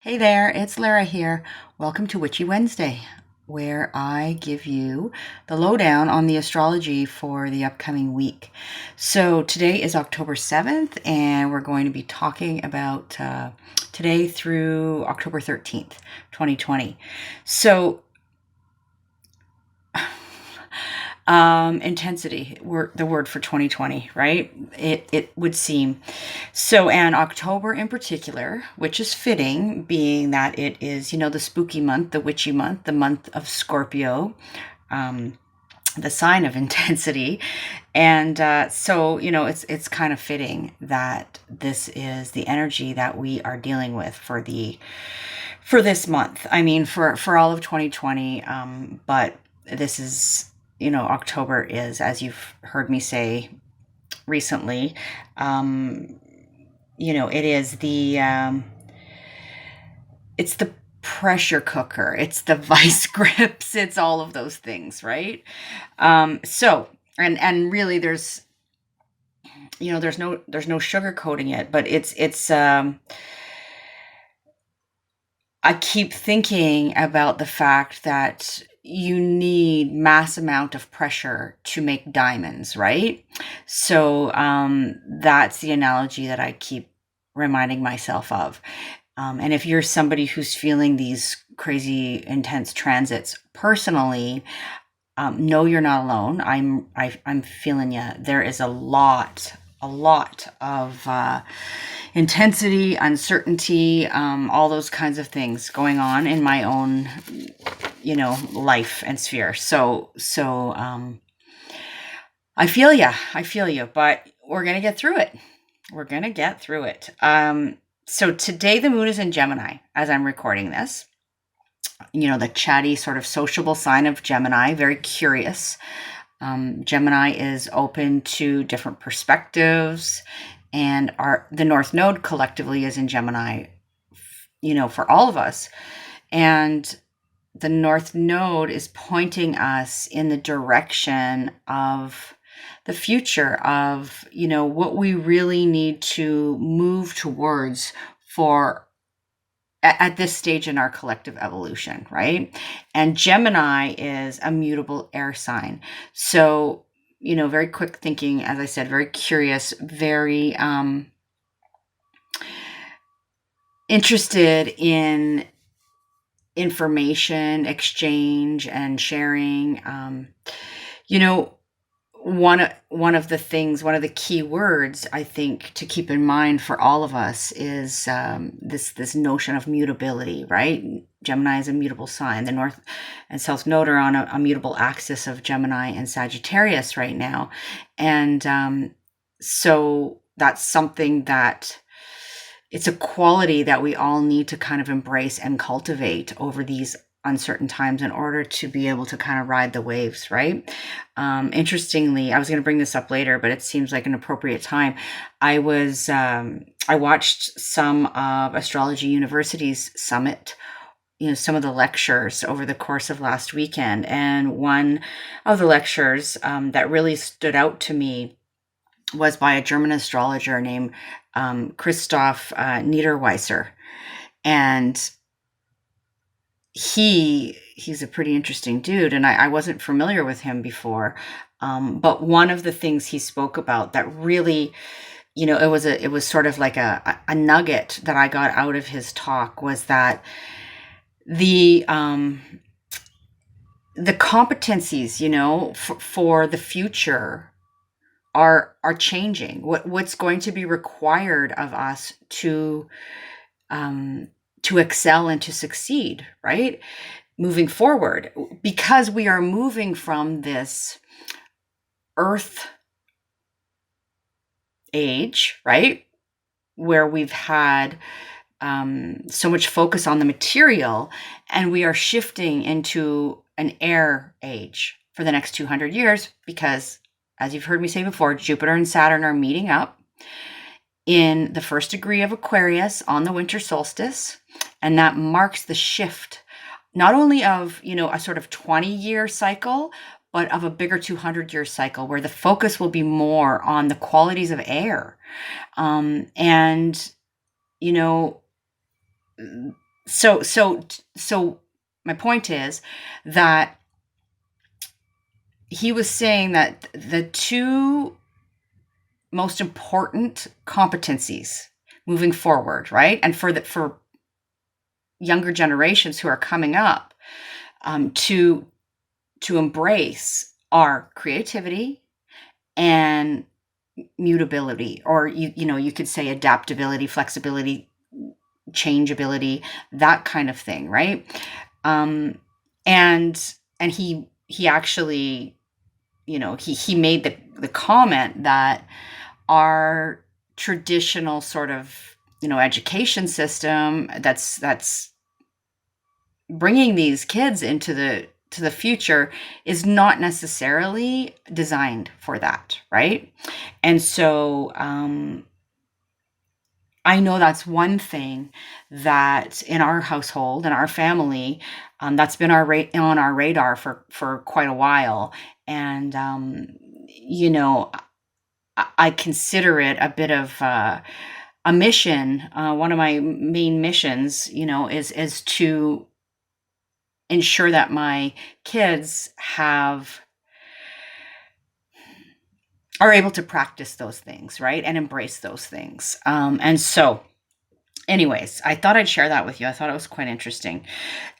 Hey there, it's Lara here. Welcome to Witchy Wednesday, where I give you the lowdown on the astrology for the upcoming week. So today is October 7th, and we're going to be talking about today through October 13th, 2020. So intensity, the word for 2020, right? It would seem. So, and October in particular, which is fitting, being that it is, the spooky month, the witchy month, the month of Scorpio, the sign of intensity. And so, it's kind of fitting that this is the energy that we are dealing with for this month. I mean, for all of 2020, but this is, October is, as you've heard me say recently, it is it's the pressure cooker, it's the vice grips, it's all of those things, right? So, and really there's no sugarcoating it, but it's I keep thinking about the fact that you need mass amount of pressure to make diamonds, right? So that's the analogy that I keep reminding myself of. And if you're somebody who's feeling these crazy intense transits personally, no, you're not alone. I'm feeling you. There is a lot of intensity, uncertainty, all those kinds of things going on in my own, life and sphere. So I feel you, but we're going to get through it. So today the moon is in Gemini as I'm recording this. The chatty, sort of sociable sign of Gemini, very curious. Gemini is open to different perspectives, and the North Node collectively is in Gemini, for all of us. And the North Node is pointing us in the direction of the future of, what we really need to move towards for at this stage in our collective evolution, right? And Gemini is a mutable air sign. So, very quick thinking, as I said, very curious, very interested in information exchange and sharing. One of the key words I think to keep in mind for all of us is this notion of mutability, right? Gemini is a mutable sign. The North and South Node are on a mutable axis of Gemini and Sagittarius right now. And so that's something that it's a quality that we all need to kind of embrace and cultivate over these uncertain times in order to be able to kind of ride the waves, right? Interestingly, I was going to bring this up later, but it seems like an appropriate time. I watched some of Astrology University's summit, some of the lectures over the course of last weekend. And one of the lectures that really stood out to me was by a German astrologer named Christoph Niederweiser. And he's a pretty interesting dude, and I wasn't familiar with him before. But one of the things he spoke about that really, it was sort of like a nugget that I got out of his talk was that the competencies, for the future are changing. What's going to be required of us to excel and to succeed, right? Moving forward, because we are moving from this earth age, right? Where we've had so much focus on the material, and we are shifting into an air age for the next 200 years because, as you've heard me say before, Jupiter and Saturn are meeting up in the first degree of Aquarius on the winter solstice. And that marks the shift, not only of, a sort of 20-year cycle, but of a bigger 200-year cycle where the focus will be more on the qualities of air. And so my point is that he was saying that the two most important competencies moving forward, right? And for younger generations who are coming up, to embrace are creativity and mutability, or you could say adaptability, flexibility, changeability, that kind of thing, right? Um, and he actually, he made the comment that our traditional sort of education system that's bringing these kids into the future is not necessarily designed for that, right? And so I know that's one thing that in our household, in our family, that's been on our radar for quite a while. And you know, I consider it a bit of a mission. One of my main missions, is to ensure that my kids are able to practice those things, right? And embrace those things. And so anyways, I thought I'd share that with you. I thought it was quite interesting.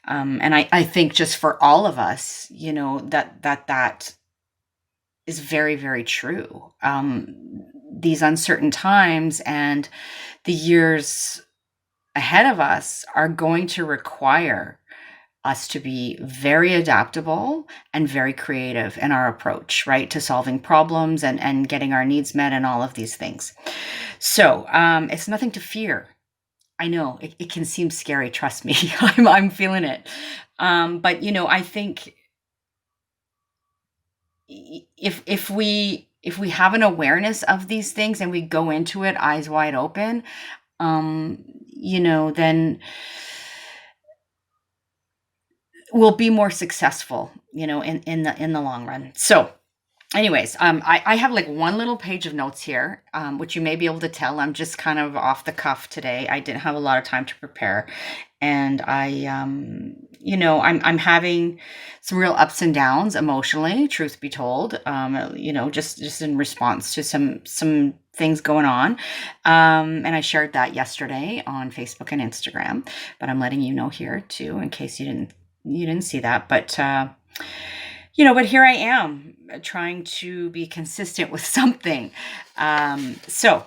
And I think just for all of us, that is very, very true. These uncertain times and the years ahead of us are going to require us to be very adaptable and very creative in our approach, right, to solving problems and getting our needs met and all of these things. So it's nothing to fear. I know it can seem scary. Trust me, I'm feeling it. But I think if we have an awareness of these things and we go into it eyes wide open, then we'll be more successful, in the long run. So anyways, I have like one little page of notes here, which you may be able to tell I'm just kind of off the cuff today. I didn't have a lot of time to prepare, and I'm having some real ups and downs emotionally, truth be told. Just in response to some things going on, and I shared that yesterday on Facebook and Instagram. But I'm letting you know here too, in case you didn't see that, but but here I am trying to be consistent with something. So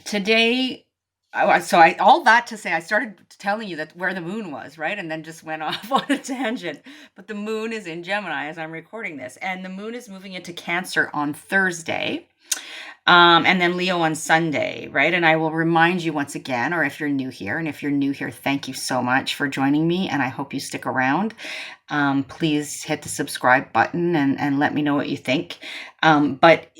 today, all that to say, I started telling you that where the moon was, right? And then just went off on a tangent. But the moon is in Gemini as I'm recording this. And the moon is moving into Cancer on Thursday. And then Leo on Sunday, right? And I will remind you once again, or if you're new here, and if you're new here, thank you so much for joining me, and I hope you stick around. Please hit the subscribe button and let me know what you think. But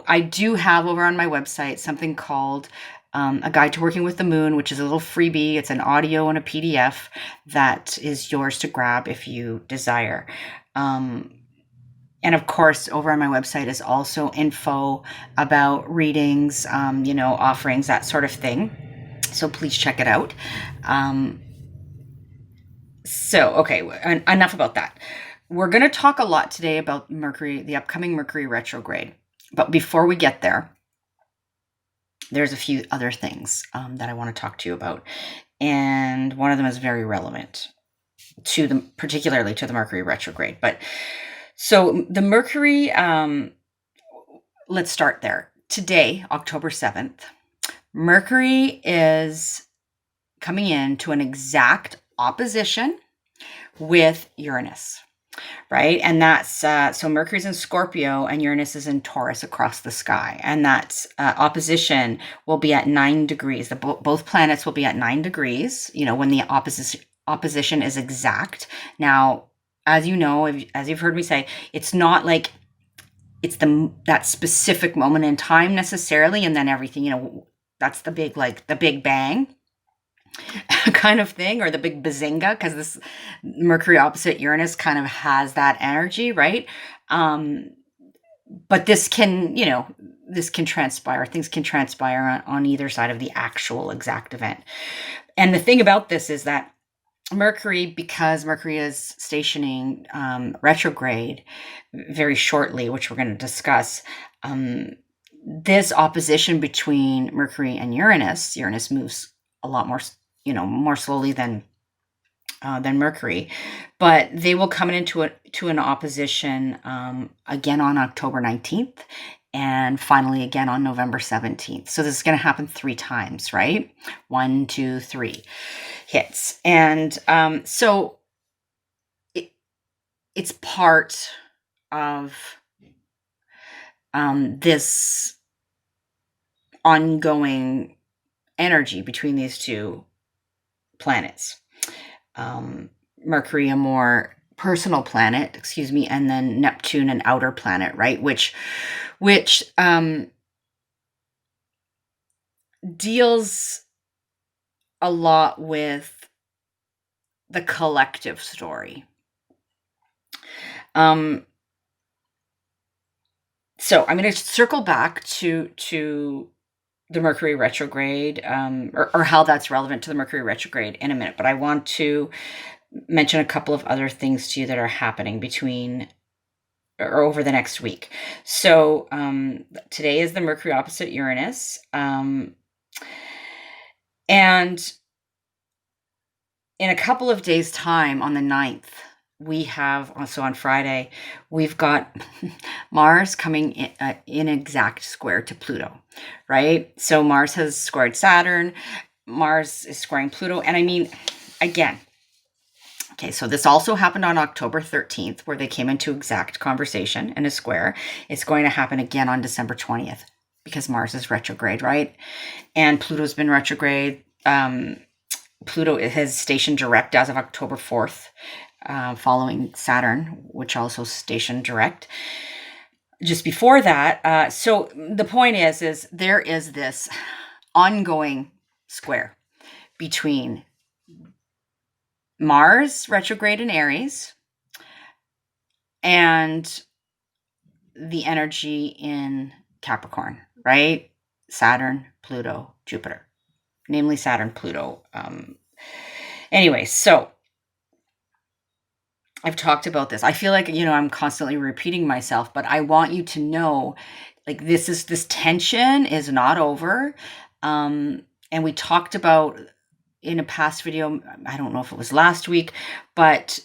I do have over on my website something called A Guide to Working with the Moon, which is a little freebie. It's an audio and a PDF that is yours to grab if you desire. And of course, over on my website is also info about readings, offerings, that sort of thing. So please check it out. Okay, enough about that. We're going to talk a lot today about Mercury, the upcoming Mercury retrograde. But before we get there, there's a few other things that I want to talk to you about. And one of them is very relevant particularly to the Mercury retrograde. But so the Mercury, let's start there. Today, October 7th, Mercury is coming into an exact opposition with Uranus, right? And that's, so Mercury's in Scorpio and Uranus is in Taurus across the sky. And that opposition will be at 9 degrees. Both planets will be at 9 degrees, when the opposition is exact. Now, as you know, as you've heard me say, it's not like it's that specific moment in time necessarily, and then everything, that's the big bang kind of thing, or the big bazinga, because this Mercury opposite Uranus kind of has that energy, right? But this can transpire. Things can transpire on either side of the actual exact event. And the thing about this is that Mercury, because Mercury is stationing retrograde very shortly, which we're going to discuss, this opposition between Mercury and Uranus moves a lot more, more slowly than Mercury, but they will come into an opposition again on October 19th, and finally again on November 17th. So this is going to happen 3 times, right? 1, 2, 3 hits. And so it's part of this ongoing energy between these two planets. Mercury, a more personal planet, and then Neptune, an outer planet, right? Which deals a lot with the collective story. So I'm going to circle back to the Mercury retrograde, or how that's relevant to the Mercury retrograde in a minute. But I want to mention a couple of other things to you that are happening between or over the next week. So today is the Mercury opposite Uranus. And in a couple of days' time, on the 9th, we have, also on Friday, we've got Mars coming in exact square to Pluto, right? So Mars has squared Saturn, Mars is squaring Pluto. And I mean, again, okay, so this also happened on October 13th, where they came into exact conversation in a square. It's going to happen again on December 20th, because Mars is retrograde, right? And Pluto's been retrograde. Pluto has stationed direct as of October 4th, following Saturn, which also stationed direct just before that. So the point is there is this ongoing square between Mars retrograde in Aries and the energy in Capricorn, right? Saturn, Pluto, Jupiter, namely Saturn, Pluto. Anyway, so I've talked about this. I feel like, I'm constantly repeating myself, but I want you to know, like, this tension is not over. And we talked about in a past video, I don't know if it was last week, but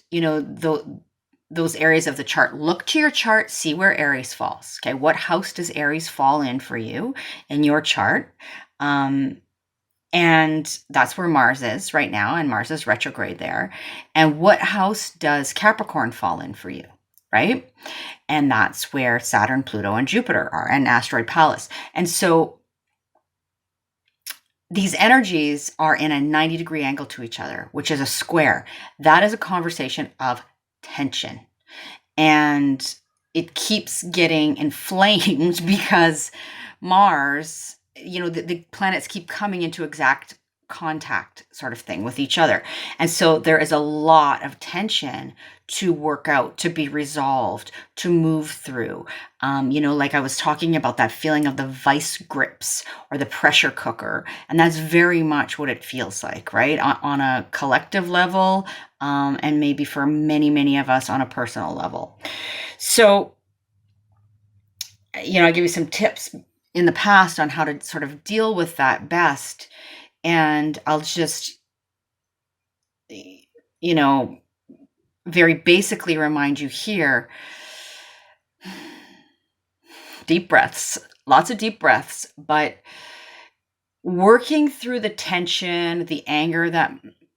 those areas of the chart. Look to your chart, see where Aries falls. Okay, what house does Aries fall in for you in your chart? And that's where Mars is right now, and Mars is retrograde there. And what house does Capricorn fall in for you, right? And that's where Saturn, Pluto, and Jupiter are, and asteroid Pallas. And so these energies are in a 90-degree angle to each other, which is a square. That is a conversation of tension. And it keeps getting inflamed because Mars, the planets keep coming into exact contact sort of thing with each other. And so there is a lot of tension to work out, to be resolved, to move through. Like I was talking about that feeling of the vice grips or the pressure cooker. And that's very much what it feels like, right? On a collective level, and maybe for many, many of us on a personal level. So, I give you some tips in the past on how to sort of deal with that best. And I'll just, very basically remind you here, deep breaths, lots of deep breaths, but working through the tension, the anger that,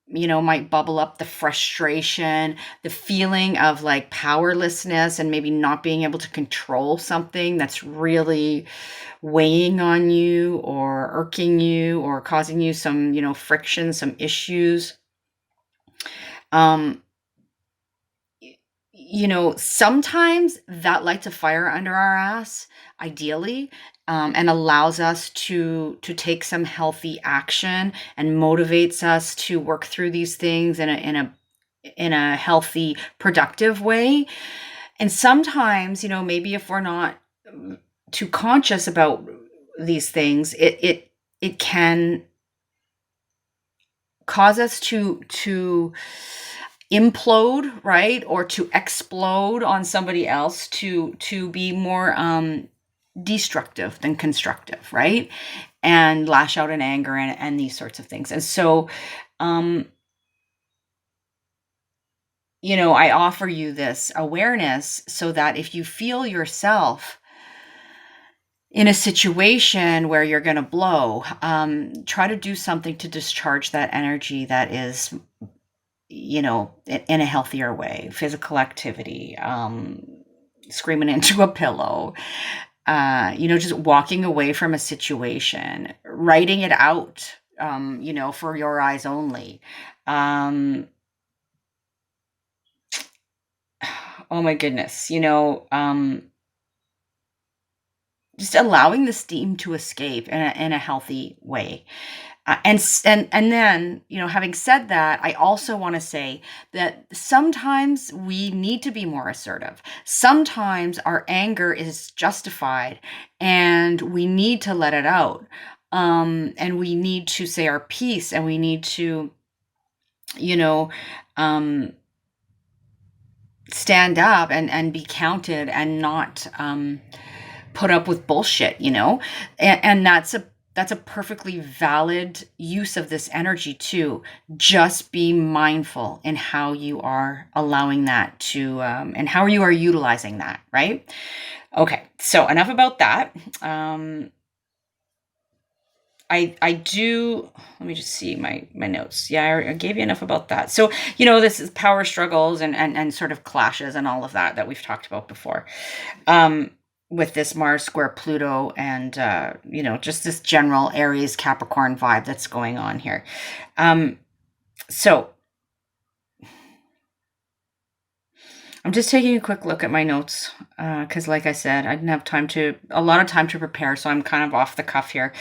might bubble up, the frustration, the feeling of like powerlessness and maybe not being able to control something that's really weighing on you or irking you or causing you some, friction, some issues. Sometimes that lights a fire under our ass, ideally, and allows us to take some healthy action and motivates us to work through these things in a healthy, productive way. And sometimes, maybe if we're not too conscious about these things, it can cause us to implode, right? Or to explode on somebody else, to be more destructive than constructive, right? And lash out in anger and these sorts of things. And so, I offer you this awareness so that if you feel yourself in a situation where you're going to blow, try to do something to discharge that energy that is, in a healthier way. Physical activity, screaming into a pillow, just walking away from a situation, writing it out, for your eyes only. Oh my goodness, just allowing the steam to escape in a healthy way. And then, having said that, I also want to say that sometimes we need to be more assertive. Sometimes our anger is justified and we need to let it out. And we need to say our piece, and we need to, stand up and be counted, and not put up with bullshit, and that's a perfectly valid use of this energy too. Just be mindful in how you are allowing that to, and how you are utilizing that, right? Okay, so enough about that. I do, let me just see my notes. Yeah, I gave you enough about that. So, this is power struggles and sort of clashes and all of that we've talked about before. With this Mars square Pluto and, just this general Aries Capricorn vibe that's going on here. So I'm just taking a quick look at my notes, because like I said, I didn't have a lot of time to prepare, so I'm kind of off the cuff here.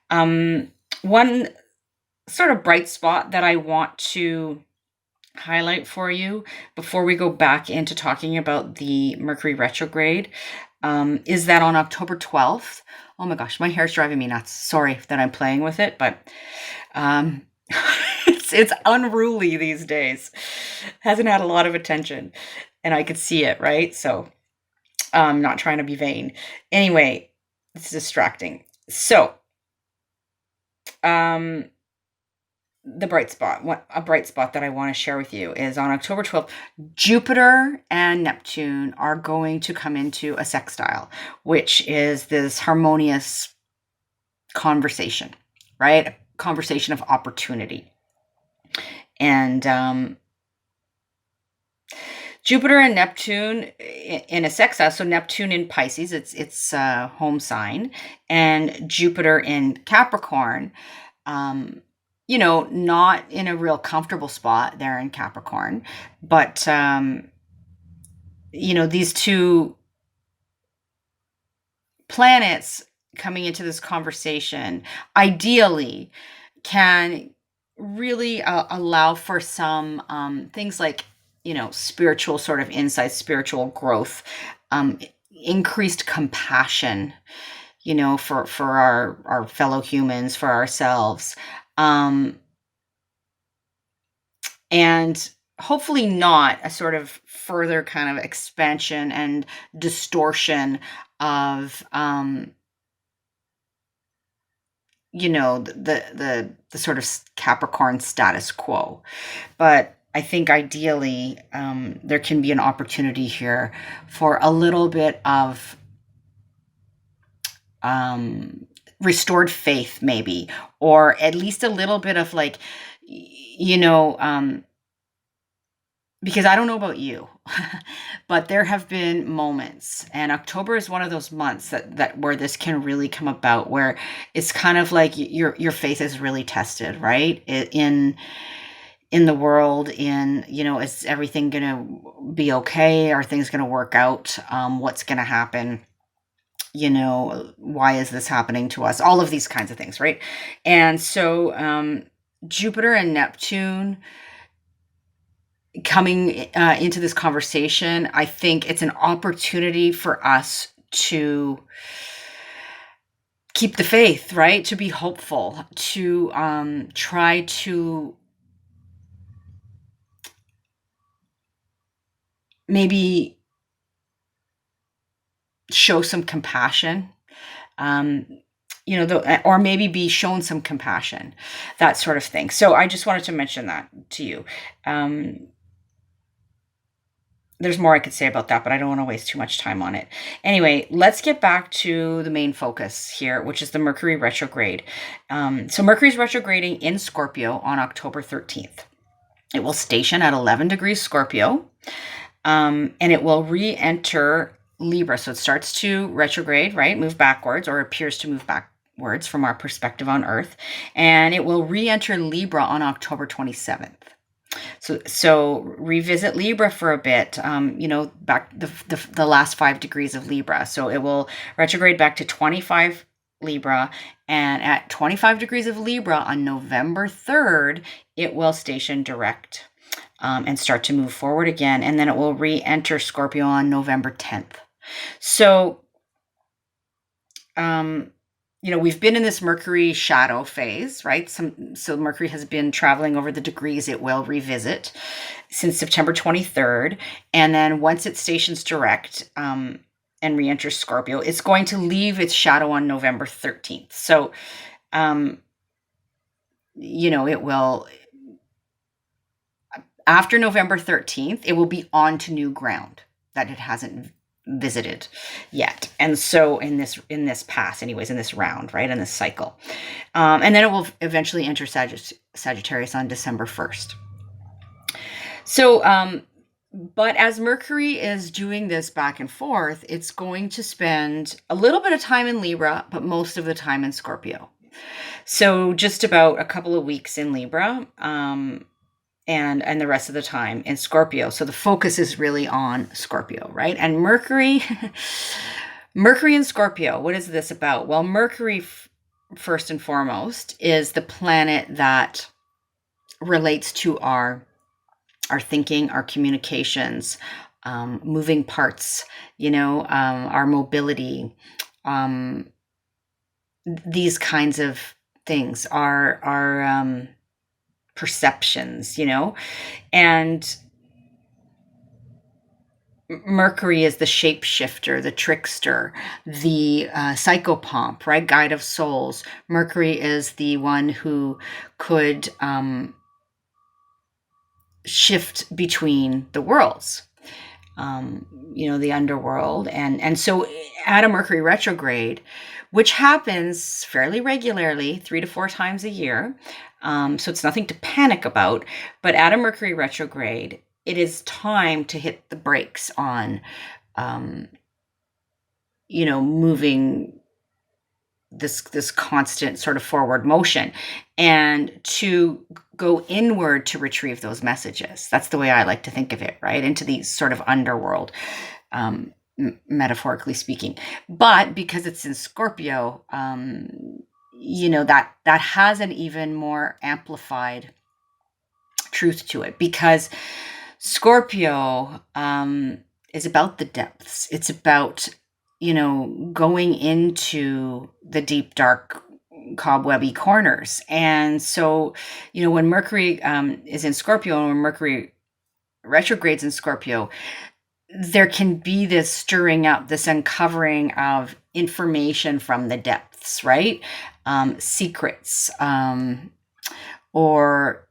One sort of bright spot that I want to highlight for you before we go back into talking about the Mercury retrograde, is that on October 12th, oh my gosh, my hair's driving me nuts. Sorry that I'm playing with it, but it's unruly these days. Hasn't had a lot of attention, and I could see it, right? So I'm not trying to be vain. Anyway, it's distracting. So, a bright spot that I want to share with you is on October 12th, Jupiter and Neptune are going to come into a sextile, which is this harmonious conversation, right? A conversation of opportunity. And Jupiter and Neptune in a sextile, so Neptune in Pisces, it's home sign, and Jupiter in Capricorn, not in a real comfortable spot there in Capricorn, but, these two planets coming into this conversation ideally can really allow for some things like, spiritual sort of insight, spiritual growth, increased compassion, for our fellow humans, for ourselves. And hopefully not a sort of further kind of expansion and distortion of, the sort of Capricorn status quo. But I think ideally, there can be an opportunity here for a little bit of restored faith, maybe, or at least a little bit of like, because I don't know about you, but there have been moments, and October is one of those months that where this can really come about, where it's kind of like your faith is really tested, right? In the world, is everything gonna be okay? Are things gonna work out? What's gonna happen? Why is this happening to us? All of these kinds of things, right? And so Jupiter and Neptune coming into this conversation, I think it's an opportunity for us to keep the faith, right? To be hopeful, to try to maybe show some compassion, or maybe be shown some compassion, that sort of thing. So I just wanted to mention that to you. There's more I could say about that, but I don't want to waste too much time on it. Anyway, let's get back to the main focus here, which is the Mercury retrograde. So Mercury's retrograding in Scorpio on October 13th. It will station at 11 degrees Scorpio, and it will re-enter Libra. So it starts to retrograde, right? Move backwards, or appears to move backwards from our perspective on Earth. And it will re-enter Libra on October 27th. So revisit Libra for a bit, back the last 5 degrees of Libra. So it will retrograde back to 25 Libra, and at 25 degrees of Libra on November 3rd, it will station direct and start to move forward again, and then it will re-enter Scorpio on November 10th. So, we've been in this Mercury shadow phase, right? So Mercury has been traveling over the degrees it will revisit since September 23rd. And then once it stations direct and re-enters Scorpio, it's going to leave its shadow on November 13th. So, it will, after November 13th, it will be on to new ground that it hasn't visited yet. And so in this pass, anyways, in this round, right, in this cycle, and then it will eventually enter Sagittarius on December 1st. So but as Mercury is doing this back and forth, it's going to spend a little bit of time in Libra, but most of the time in Scorpio. So just about a couple of weeks in Libra, and the rest of the time in Scorpio. So the focus is really on Scorpio, right? And Mercury and Scorpio, what is this about? Well, Mercury, first and foremost, is the planet that relates to our thinking, our communications, moving parts, our mobility, these kinds of things, our perceptions, and Mercury is the shapeshifter, the trickster, the psychopomp, right? Guide of souls. Mercury is the one who could shift between the worlds, the underworld. And so at a Mercury retrograde, which happens fairly regularly, 3 to 4 times a year, so it's nothing to panic about, but at a Mercury retrograde, it is time to hit the brakes on, moving this constant sort of forward motion, and to go inward to retrieve those messages. That's the way I like to think of it, right? Into the sort of underworld, metaphorically speaking. But because it's in Scorpio, that has an even more amplified truth to it, because Scorpio is about the depths. It's about, going into the deep, dark, cobwebby corners. And so, when Mercury is in Scorpio, and when Mercury retrogrades in Scorpio, there can be this stirring up, this uncovering of information from the depths, right? Secrets, or,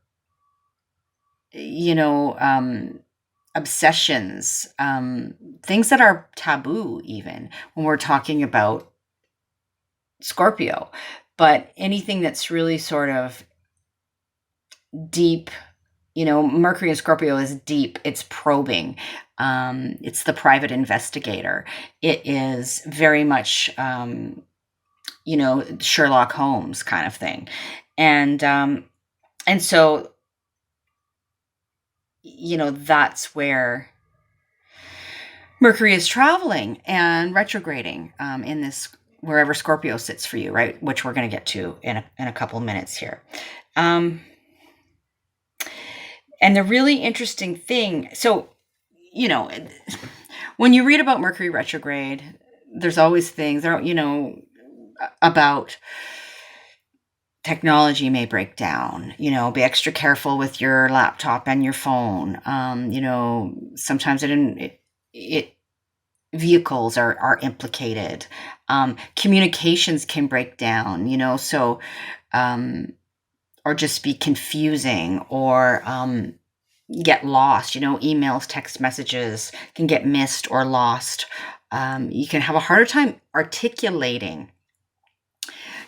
obsessions, things that are taboo, even when we're talking about Scorpio. But anything that's really sort of deep, Mercury and Scorpio is deep. It's probing. It's the private investigator. It is very much, Sherlock Holmes kind of thing. And so, that's where Mercury is traveling and retrograding in this, wherever Scorpio sits for you, right? Which we're going to get to in a couple of minutes here. And the really interesting thing, so, when you read about Mercury retrograde, there's always things there, about technology may break down. Be extra careful with your laptop and your phone. Sometimes it vehicles are implicated. Communications can break down, so or just be confusing, or get lost. Emails, text messages can get missed or lost. You can have a harder time articulating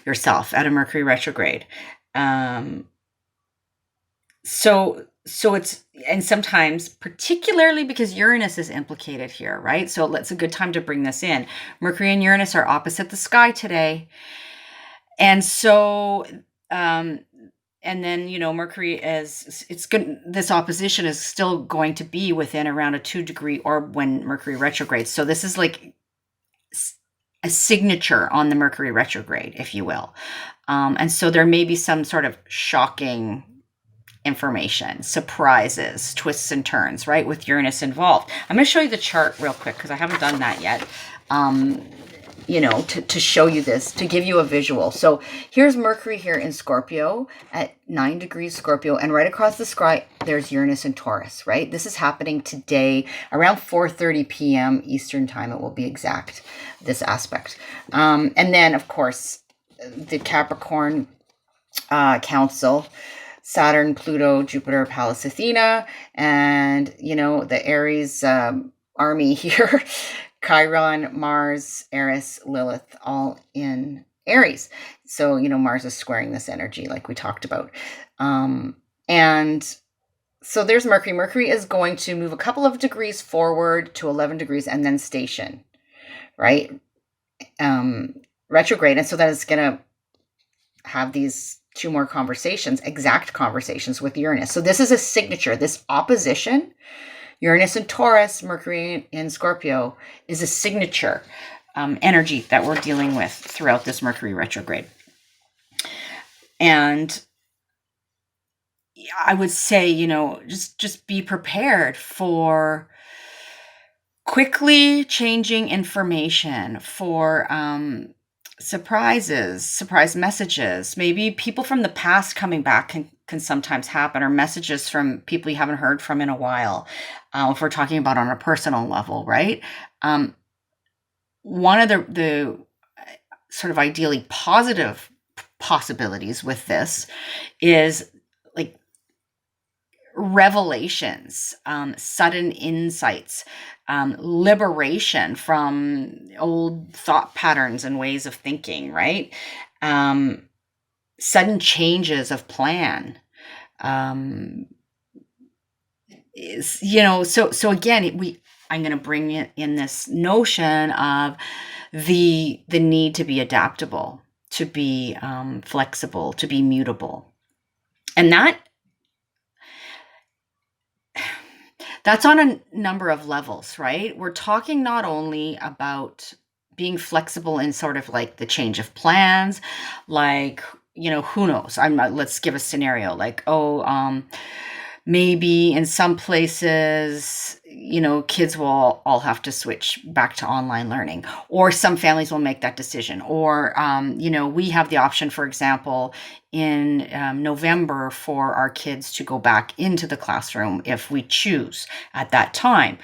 yourself at a Mercury retrograde. So it's, and sometimes, particularly because Uranus is implicated here, right? So it's a good time to bring this in. Mercury and Uranus are opposite the sky today. And so, and then, Mercury it's good. This opposition is still going to be within around a 2-degree orb when Mercury retrogrades. So this is like a signature on the Mercury retrograde, if you will. And so there may be some sort of shocking information, surprises, twists and turns, right, with Uranus involved. I'm going to show you the chart real quick because I haven't done that yet. To show you this, to give you a visual. So here's Mercury here in Scorpio at 9 degrees Scorpio, and right across the sky, there's Uranus in Taurus, right? This is happening today around 4:30 p.m. Eastern time. It will be exact, this aspect. And then, of course, the Capricorn Council, Saturn, Pluto, Jupiter, Pallas Athena, and, the Aries army here, Chiron, Mars, Eris, Lilith, all in Aries. So, Mars is squaring this energy like we talked about. And so there's Mercury. Mercury is going to move a couple of degrees forward to 11 degrees and then station, right? Retrograde. And so that is going to have these 2 more conversations, exact conversations with Uranus. So this is a signature. This opposition, Uranus and Taurus, Mercury in Scorpio, is a signature energy that we're dealing with throughout this Mercury retrograde. And I would say, just be prepared for quickly changing information, for surprise messages. Maybe people from the past coming back can sometimes happen, or messages from people you haven't heard from in a while. If we're talking about on a personal level, right? One of the sort of ideally positive possibilities with this is like revelations, sudden insights, liberation from old thought patterns and ways of thinking, right? Sudden changes of plan. So again, I'm going to bring in this notion of the need to be adaptable, to be flexible, to be mutable, and that's on a number of levels, right? We're talking not only about being flexible in sort of like the change of plans, like, who knows? Let's give a scenario like, maybe in some places, kids will all have to switch back to online learning, or some families will make that decision. Or, we have the option, for example, in November for our kids to go back into the classroom if we choose at that time.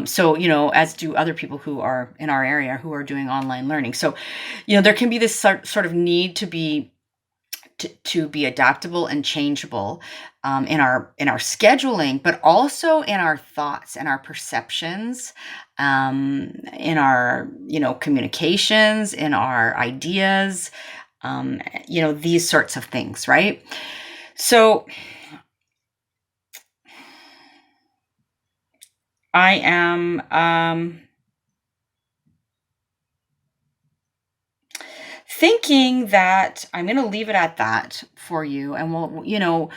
So, as do other people who are in our area who are doing online learning. So, there can be this sort of need to be adaptable and changeable in our scheduling, but also in our thoughts and our perceptions, in our communications, in our ideas, these sorts of things, right? So I am thinking that I'm going to leave it at that for you, and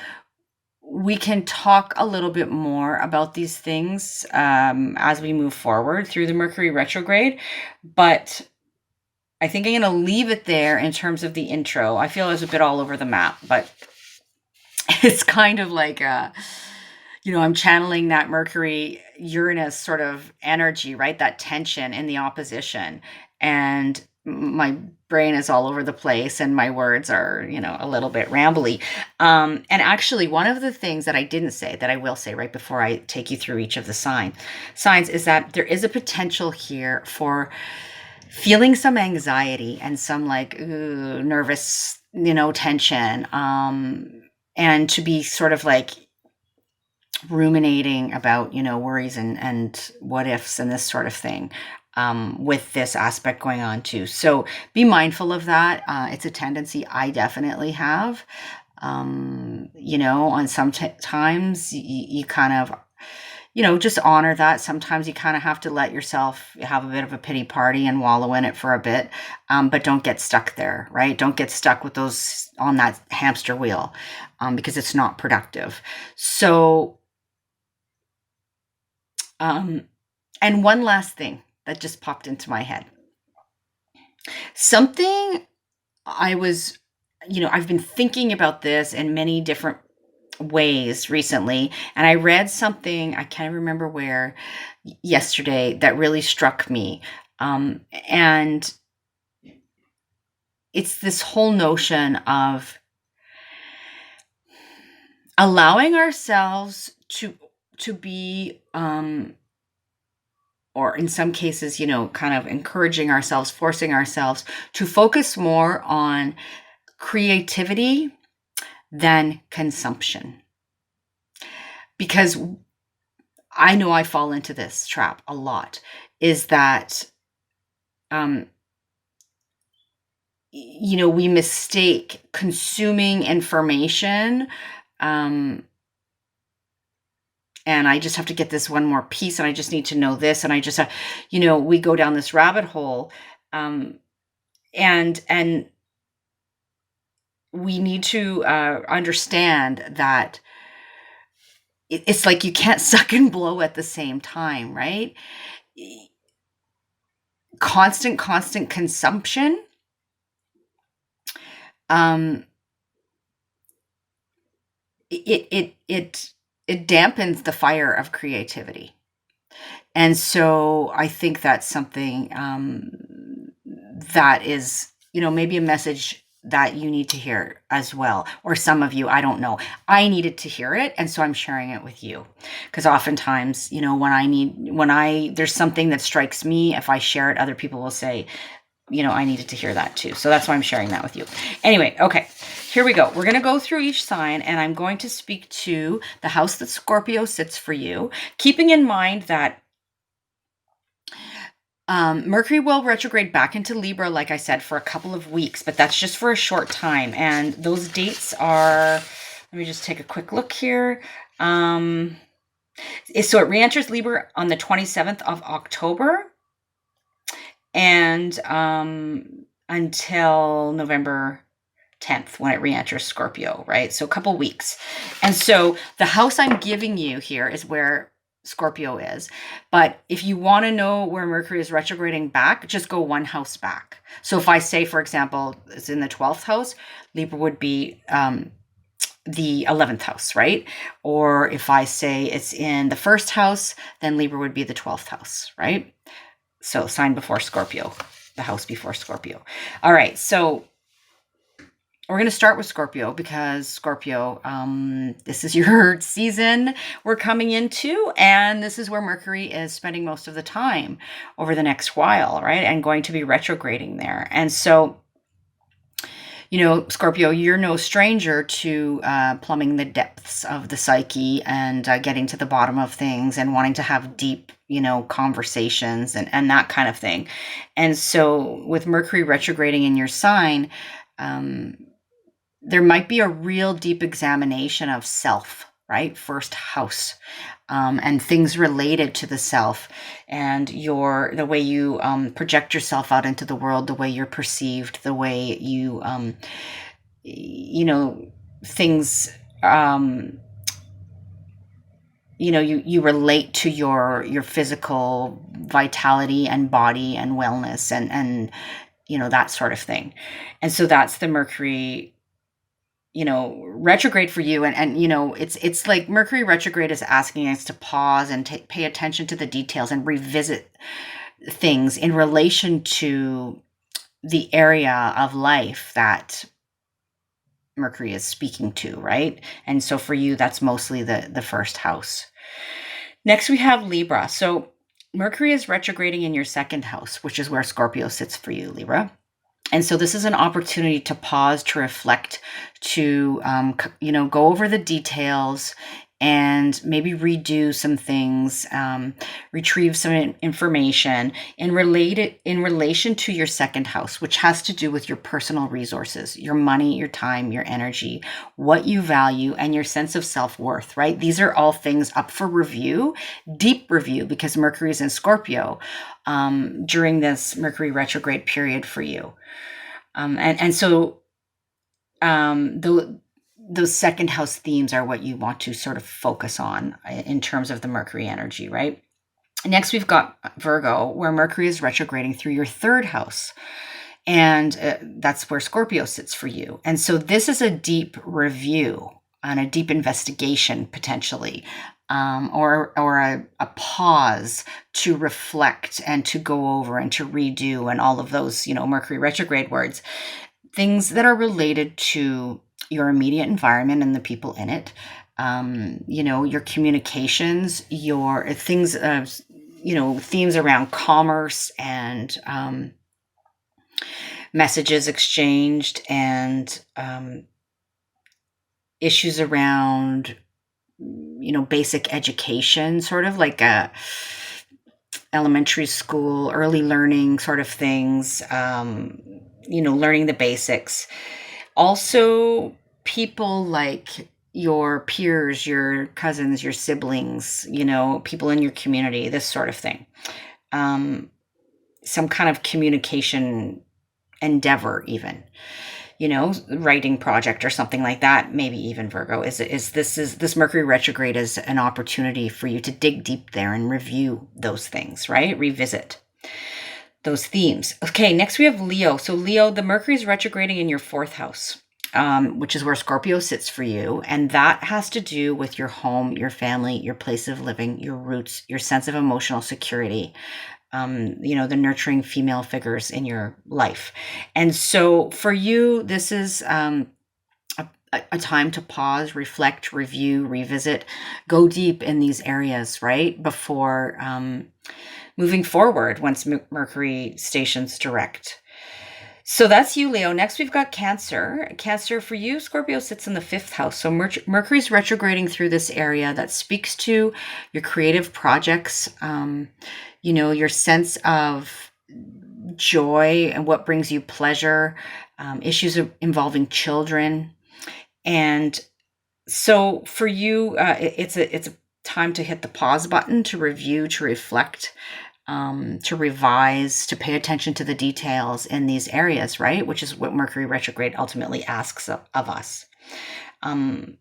we can talk a little bit more about these things as we move forward through the Mercury retrograde. But I think I'm going to leave it there in terms of the intro. I feel I was a bit all over the map, but it's kind of like I'm channeling that Mercury Uranus sort of energy, right? That tension in the opposition. And my brain is all over the place and my words are, a little bit rambly. And actually, one of the things that I didn't say that I will say right before I take you through each of the signs is that there is a potential here for feeling some anxiety and some like nervous, tension, and to be sort of like ruminating about, worries and what ifs and this sort of thing, with this aspect going on too. So be mindful of that. It's a tendency I definitely have. On some times you kind of, just honor that. Sometimes you kind of have to let yourself have a bit of a pity party and wallow in it for a bit. But don't get stuck there, right? Don't get stuck with those on that hamster wheel, because it's not productive. So, and one last thing that just popped into my head. Something I've been thinking about this in many different ways recently, and I read something, I can't remember where, yesterday, that really struck me. And it's this whole notion of allowing ourselves to be, or in some cases, kind of encouraging ourselves, forcing ourselves to focus more on creativity than consumption. Because I know I fall into this trap a lot, is that, we mistake consuming information, and I just have to get this one more piece, and I just need to know this, and I just have, we go down this rabbit hole, and we need to understand that it's like you can't suck and blow at the same time, right? Constant consumption, it dampens the fire of creativity. And so I think that's something, that is, maybe a message that you need to hear as well. Or some of you, I don't know. I needed to hear it, and so I'm sharing it with you. Because oftentimes, there's something that strikes me, if I share it, other people will say, I needed to hear that too. So that's why I'm sharing that with you. Anyway, okay, here we go. We're going to go through each sign, and I'm going to speak to the house that Scorpio sits for you, keeping in mind that Mercury will retrograde back into Libra, like I said, for a couple of weeks, but that's just for a short time. And those dates are, let me just take a quick look here. So it re-enters Libra on the 27th of October, and until November 10th, when it re-enters Scorpio, right? So a couple weeks. And so the house I'm giving you here is where Scorpio is. But if you want to know where Mercury is retrograding back, just go one house back. So if I say, for example, it's in the 12th house, Libra would be the 11th house, right? Or if I say it's in the first house, then Libra would be the 12th house, right? So sign before Scorpio, the house before Scorpio. All right, so we're going to start with Scorpio, because Scorpio, this is your season we're coming into, and this is where Mercury is spending most of the time over the next while, right? And going to be retrograding there. And so, Scorpio, you're no stranger to plumbing the depths of the psyche and getting to the bottom of things and wanting to have deep, conversations and that kind of thing. And so with Mercury retrograding in your sign, there might be a real deep examination of self, right? First house, and things related to the self and the way you project yourself out into the world, the way you're perceived, the way you, things, you relate to your physical vitality and body and wellness and that sort of thing. And so that's the Mercury retrograde for you. And it's like Mercury retrograde is asking us to pause and pay attention to the details and revisit things in relation to the area of life that Mercury is speaking to, right? And so for you, that's mostly the first house. Next, we have Libra. So Mercury is retrograding in your second house, which is where Scorpio sits for you, Libra. And so this is an opportunity to pause, to reflect, to, go over the details and maybe redo some things, retrieve some information in relation to your second house, which has to do with your personal resources, your money, your time, your energy, what you value, and your sense of self-worth, right? These are all things up for review, deep review, because Mercury is in Scorpio during this Mercury retrograde period for you. So those second house themes are what you want to sort of focus on in terms of the Mercury energy, right? Next, we've got Virgo, where Mercury is retrograding through your third house. And that's where Scorpio sits for you. And so this is a deep review and a deep investigation, potentially, or a pause to reflect and to go over and to redo and all of those, Mercury retrograde words, things that are related to your immediate environment and the people in it, your communications, your things, themes around commerce and messages exchanged and issues around, basic education, sort of like a elementary school, early learning sort of things, learning the basics. Also, people like your peers, your cousins, your siblings, people in your community, this sort of thing. Some kind of communication endeavor, even, writing project or something like that. Maybe even Virgo this Mercury retrograde is an opportunity for you to dig deep there and review those things, right? Revisit those themes. Okay, next we have Leo. So Leo, the Mercury is retrograding in your fourth house, which is where Scorpio sits for you. And that has to do with your home, your family, your place of living, your roots, your sense of emotional security, the nurturing female figures in your life. And so for you, this is a time to pause, reflect, review, revisit, go deep in these areas, right? Before moving forward once Mercury stations direct. So that's you, Leo. Next, we've got Cancer. Cancer, for you, Scorpio sits in the fifth house. So Mercury's retrograding through this area that speaks to your creative projects, your sense of joy and what brings you pleasure, issues involving children. And so for you, it's a time to hit the pause button, to review, to reflect, to revise, to pay attention to the details in these areas, right? Which is what Mercury retrograde ultimately asks of us. And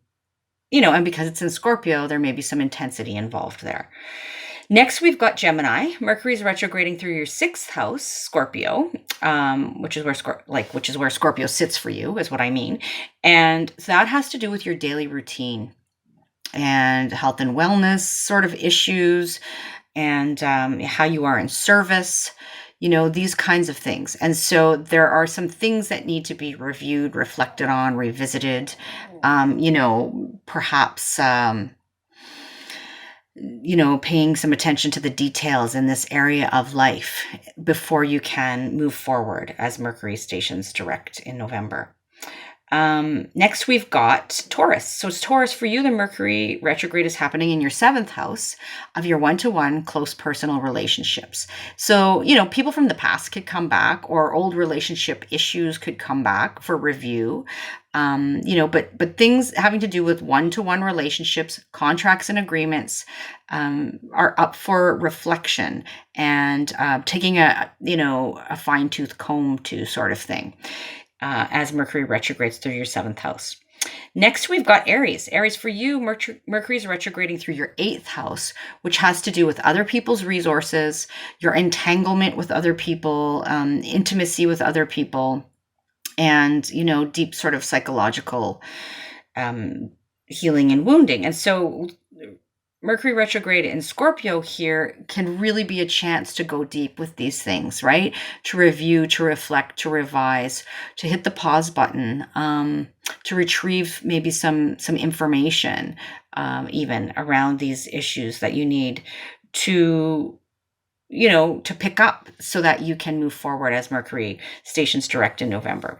because it's in Scorpio, there may be some intensity involved there. Next, we've got Gemini. Mercury's retrograding through your sixth house, Scorpio, which is where Scorpio sits for you, is what I mean. And that has to do with your daily routine and health and wellness sort of issues, and how you are in service, these kinds of things. And so there are some things that need to be reviewed, reflected on, revisited, perhaps, paying some attention to the details in this area of life before you can move forward as Mercury stations direct in November. Next, we've got Taurus. So it's Taurus, for you, the Mercury retrograde is happening in your seventh house of your one-to-one close personal relationships. So, people from the past could come back, or old relationship issues could come back for review. But things having to do with one-to-one relationships, contracts and agreements, are up for reflection and taking a fine-tooth comb to sort of thing. As Mercury retrogrades through your seventh house. Next, we've got Aries. Aries, for you, Mercury is retrograding through your eighth house, which has to do with other people's resources, your entanglement with other people, intimacy with other people, and, deep sort of psychological healing and wounding. And so Mercury retrograde in Scorpio here can really be a chance to go deep with these things, right? To review, to reflect, to revise, to hit the pause button, to retrieve maybe some information, even around these issues that you need to to pick up so that you can move forward as Mercury stations direct in November.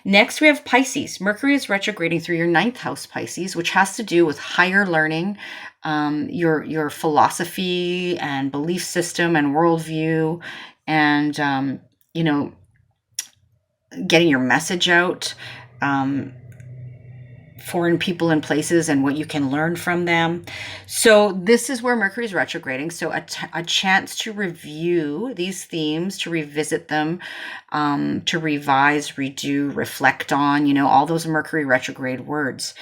Next, we have Pisces. Mercury is retrograding through your 9th house, Pisces, which has to do with higher learning, your philosophy and belief system and worldview, and getting your message out. Foreign people and places and what you can learn from them. So this is where Mercury is retrograding. So a chance to review these themes, to revisit them, to revise, redo, reflect on, all those Mercury retrograde words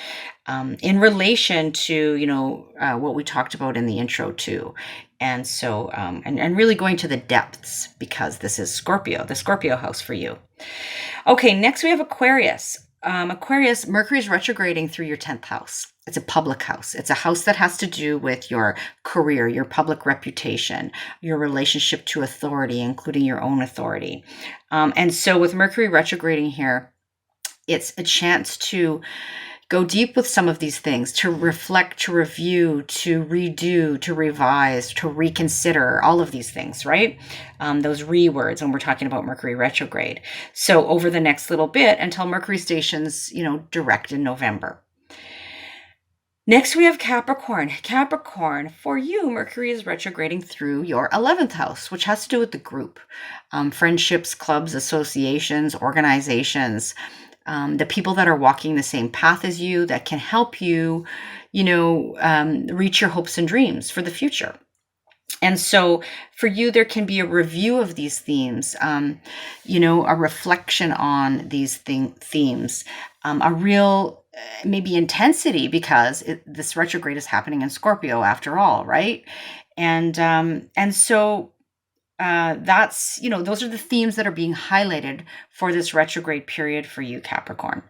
in relation to, what we talked about in the intro too. And so, and really going to the depths, because this is Scorpio, the Scorpio house for you. Okay, next we have Aquarius. Aquarius, Mercury is retrograding through your 10th house. It's a public house. It's a house that has to do with your career, your public reputation, your relationship to authority, including your own authority. And so with Mercury retrograding here, it's a chance to go deep with some of these things, to reflect, to review, to redo, to revise, to reconsider, all of these things, right? Those words when we're talking about Mercury retrograde. So over the next little bit until Mercury stations, direct in November. Next, we have Capricorn. Capricorn, for you, Mercury is retrograding through your 11th house, which has to do with the group, friendships, clubs, associations, organizations, the people that are walking the same path as you, that can help you, reach your hopes and dreams for the future. And so for you, there can be a review of these themes, a reflection on these themes, a real maybe intensity, because this retrograde is happening in Scorpio after all, right? And so that's, those are the themes that are being highlighted for this retrograde period for you, Capricorn.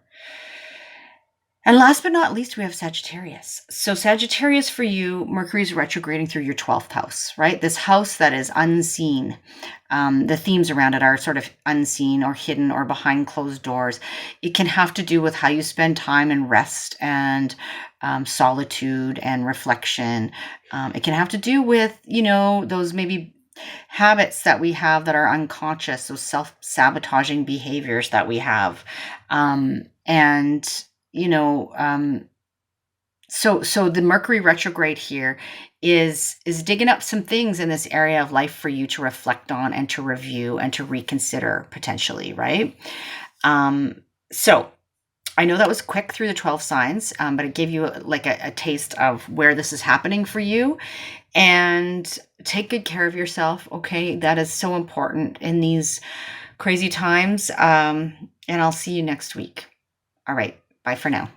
And last but not least, we have Sagittarius. So Sagittarius for you, Mercury is retrograding through your 12th house, right? This house that is unseen. The themes around it are sort of unseen or hidden or behind closed doors. It can have to do with how you spend time in rest and solitude and reflection. It can have to do with, those maybe habits that we have that are unconscious, those self-sabotaging behaviors that we have. So the Mercury retrograde here is digging up some things in this area of life for you to reflect on and to review and to reconsider potentially, right? So I know that was quick through the 12 signs, but it gave you a taste of where this is happening for you. And take good care of yourself, okay? That is so important in these crazy times. And I'll see you next week. All right, bye for now.